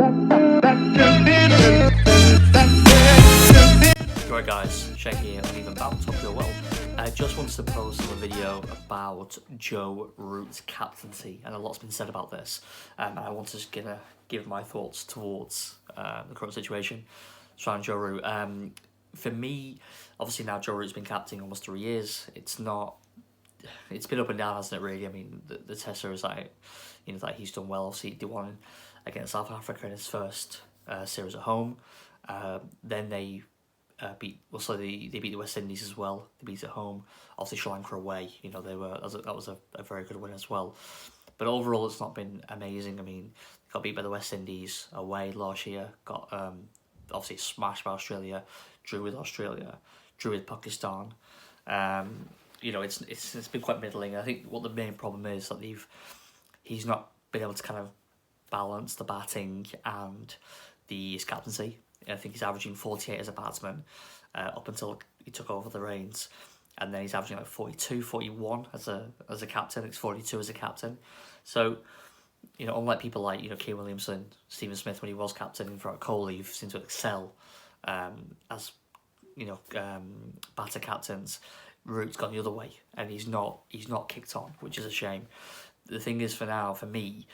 Right guys, Shay here, and even about top of your world. I just wanted to post a video about Joe Root's captaincy, and a lot's been said about this. And I want to just give my thoughts towards the current situation surrounding Joe Root. For me, obviously now Joe Root's been captaining almost 3 years. It's been up and down, hasn't it? Really, I mean, the tester is like he's done well. Obviously, he won against South Africa in his first series at home. Then they they beat the West Indies as well. They beat at home. Obviously Sri Lanka away. That was a very good win as well. But overall, it's not been amazing. I mean, got beat by the West Indies away last year. Got obviously smashed by Australia. Drew with Australia. Drew with Pakistan. It's been quite middling. I think what the main problem is that he's not been able to kind of balance the batting and his captaincy. I think he's averaging 48 as a batsman up until he took over the reins, and then he's averaging like 42, 41 as a captain. It's 42 as a captain. So, unlike people like Kane Williamson, Stephen Smith when he was captain, and Virat Kohli, who seem to excel as batter captains, Root's gone the other way, and he's not kicked on, which is a shame. The thing is, for me,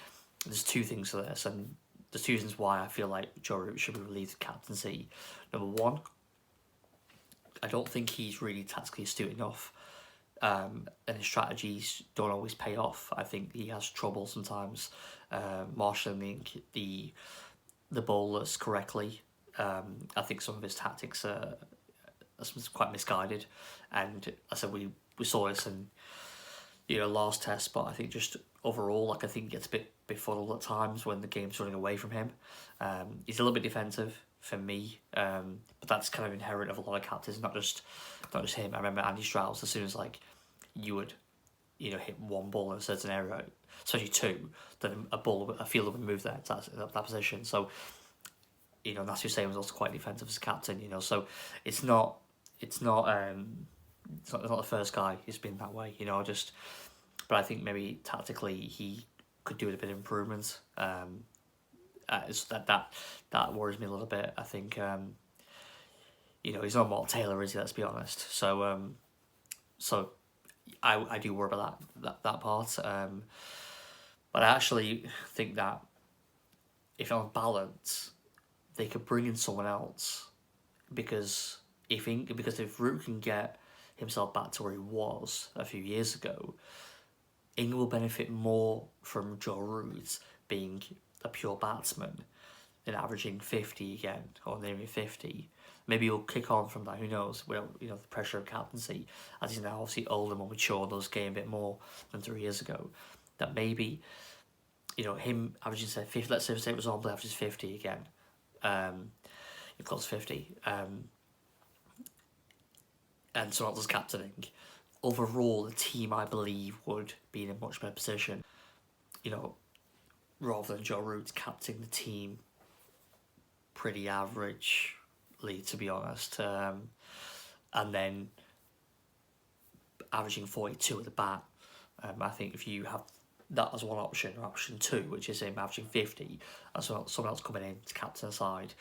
there's two things to this, and there's two reasons why I feel like Joe Root should be relieved of captaincy. Number one, I don't think he's really tactically astute enough, and his strategies don't always pay off. I think he has trouble sometimes marshalling the bowlers correctly. I think some of his tactics are quite misguided, and I said we saw this in last test, but I think just overall, I think he gets a bit befuddled at times when the game's running away from him. He's a little bit defensive for me, but that's kind of inherent of a lot of captains, not just him. I remember Andy Strauss, as soon as you would hit one ball in a certain area, especially two, then a fielder would move there to that position. So Nasir Hussain was also quite defensive as a captain. So it's not the first guy who's been that way. But I think maybe tactically he could do with a bit of improvement. That worries me a little bit. I think he's not Mark Taylor, is he? Let's be honest. So I do worry about that part. But I actually think that if on balance, they could bring in someone else, because if Root can get himself back to where he was a few years ago, England will benefit more from Joe Root being a pure batsman than averaging 50 again, or nearly 50. Maybe he'll kick on from that, who knows, without the pressure of captaincy, as he's now obviously older, more mature, and does game a bit more than 3 years ago. That maybe, him averaging, say, 50, let's say it was on, but averages 50 again, close to 50, and someone else is captaining. Overall, the team, I believe, would be in a much better position, rather than Joe Root captaining the team pretty averagely, to be honest, and then averaging 42 at the bat. I think if you have that as one option, or option two, which is him averaging 50, and someone else coming in to captain the side,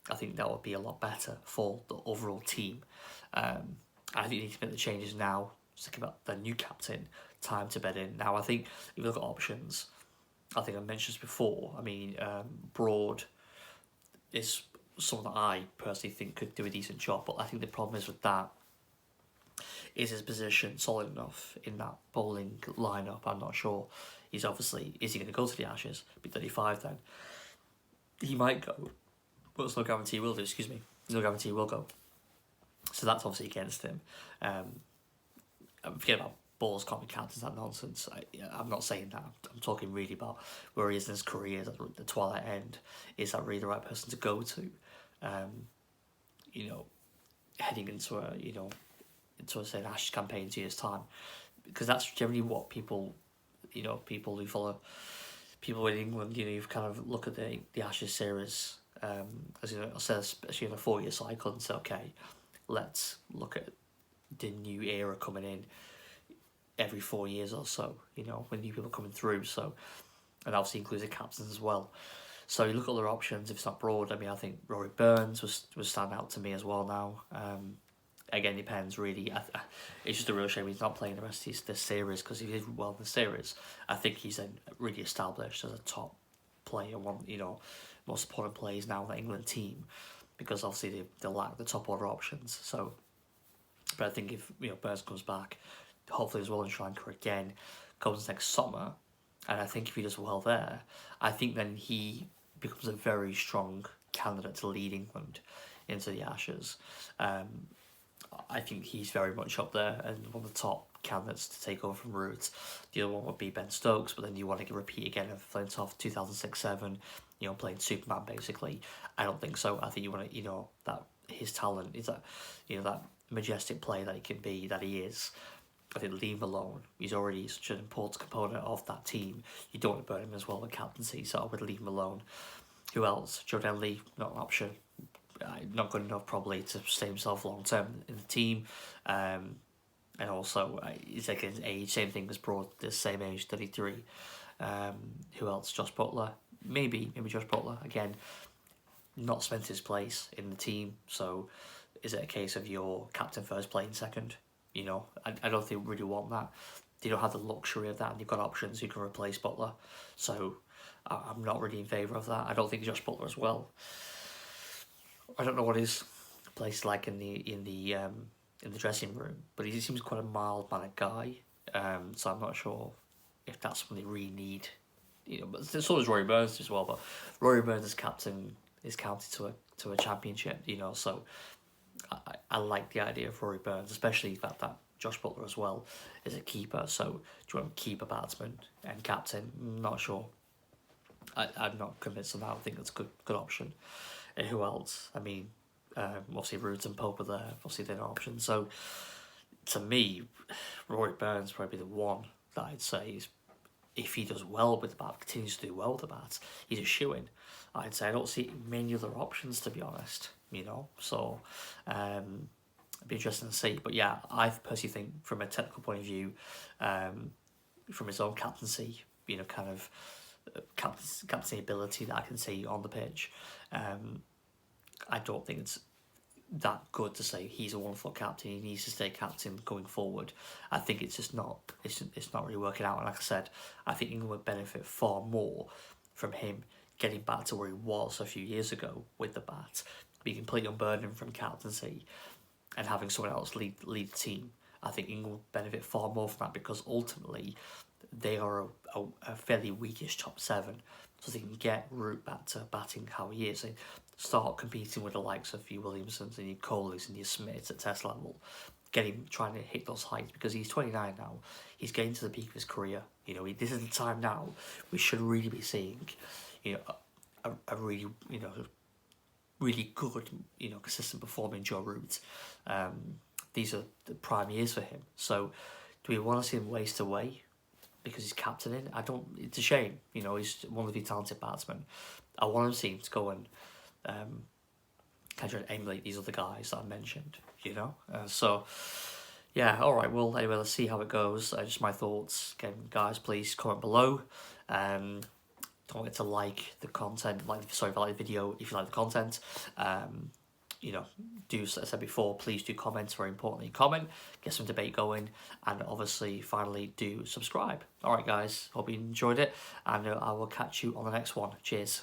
I think that would be a lot better for the overall team. I think you need to make the changes now. Think about the new captain, time to bed in. Now, I think if you look at options, I think I mentioned this before. I mean, Broad is someone that I personally think could do a decent job, but I think the problem is with that is his position solid enough in that bowling lineup. I'm not sure. Is he going to go to the Ashes? Be 35 then. He might go, but there's no guarantee he will do. No guarantee he will go. So that's obviously against him. Forget about balls can't be captains, that nonsense. I'm not saying that. I'm talking really about where he is in his career, at the twilight end. Is that really the right person to go to? Heading into say an Ashes campaign in 2 years' time, because that's generally what people who follow people in England. You've kind of look at the Ashes series, as especially in a 4-year cycle, and say, okay, let's look at the new era coming in every 4 years or so, when new people are coming through. So, and obviously includes the captains as well. So you look at other options. If it's not Broad, I mean, I think Rory Burns was stand out to me as well now. Again, depends really. It's just a real shame he's not playing the rest of this series, because if he did well in the series, I think he's then really established as a top player, most important players now in the England team, because obviously they lack the top order options. So, but I think if Burns comes back, hopefully as well and striker again, comes next summer, and I think if he does well there, I think then he becomes a very strong candidate to lead England into the Ashes. I think he's very much up there and one of the top candidates to take over from Root. The other one would be Ben Stokes, but then you want to repeat again of Flintoff 2006-07, playing Superman basically. I don't think so. I think you want to, that his talent is that, that majestic player that he can be, that he is. I think leave him alone. He's already such an important component of that team. You don't want to burn him as well with captaincy, so I would leave him alone. Who else? Jordan Lee, not an option. Not good enough probably to stay himself long term in the team, and also he's like his age, same thing as Broad, the same age, 33. Who else? Josh Butler, maybe Josh Butler again. Not spent his place in the team, so is it a case of your captain first, playing second? I don't think we really want that. They don't have the luxury of that, and you've got options who can replace Butler, so I'm not really in favour of that. I don't think Josh Butler as well. I don't know what his place is like in the dressing room, but he seems quite a mild-mannered guy. So I'm not sure if that's what they really need. But so does Rory Burns as well. But Rory Burns as captain is counted to a championship. So I like the idea of Rory Burns, especially the fact that Josh Butler as well is a keeper. So do you want to keep a batsman and captain? I'm not sure. I'm not convinced on that. I think that's a good option. And who else? I mean, obviously Root and Pope are there. Obviously they're an option. So to me, Rory Burns probably the one that I'd say is, if he does well with the bat, continues to do well with the bat, he's a shoo-in. I'd say I don't see many other options, to be honest. So it'd be interesting to see. But yeah, I personally think from a technical point of view, from his own captaincy, kind of captaincy ability that I can see on the pitch, I don't think it's that good to say he's a wonderful captain, he needs to stay captain going forward. I think it's just not, it's not really working out. And like I said, I think England would benefit far more from him getting back to where he was a few years ago with the bat, be completely unburdened from captaincy and having someone else lead the team. I think England would benefit far more from that, because ultimately they are a fairly weakish top seven, so they can get Root back to batting how he is and start competing with the likes of your Williamsons and your Kohlis and your Smiths at test level, trying to hit those heights, because he's 29 now. He's getting to the peak of his career. This is the time now we should really be seeing, a really, really good, consistent performing Joe Root. These are the prime years for him. So do we want to see him waste away because he's captaining? It's a shame. He's one of the talented batsmen. I want to see him to go and kind of emulate these other guys that I mentioned, so yeah, all right, well, anyway, let's see how it goes. Just my thoughts. Again, guys, please comment below. Don't forget to like the content, if you like the video, if you like the content. Do, as I said before, please do comment. Very importantly, comment, get some debate going, and obviously, finally, do subscribe. All right, guys, hope you enjoyed it, and I will catch you on the next one. Cheers.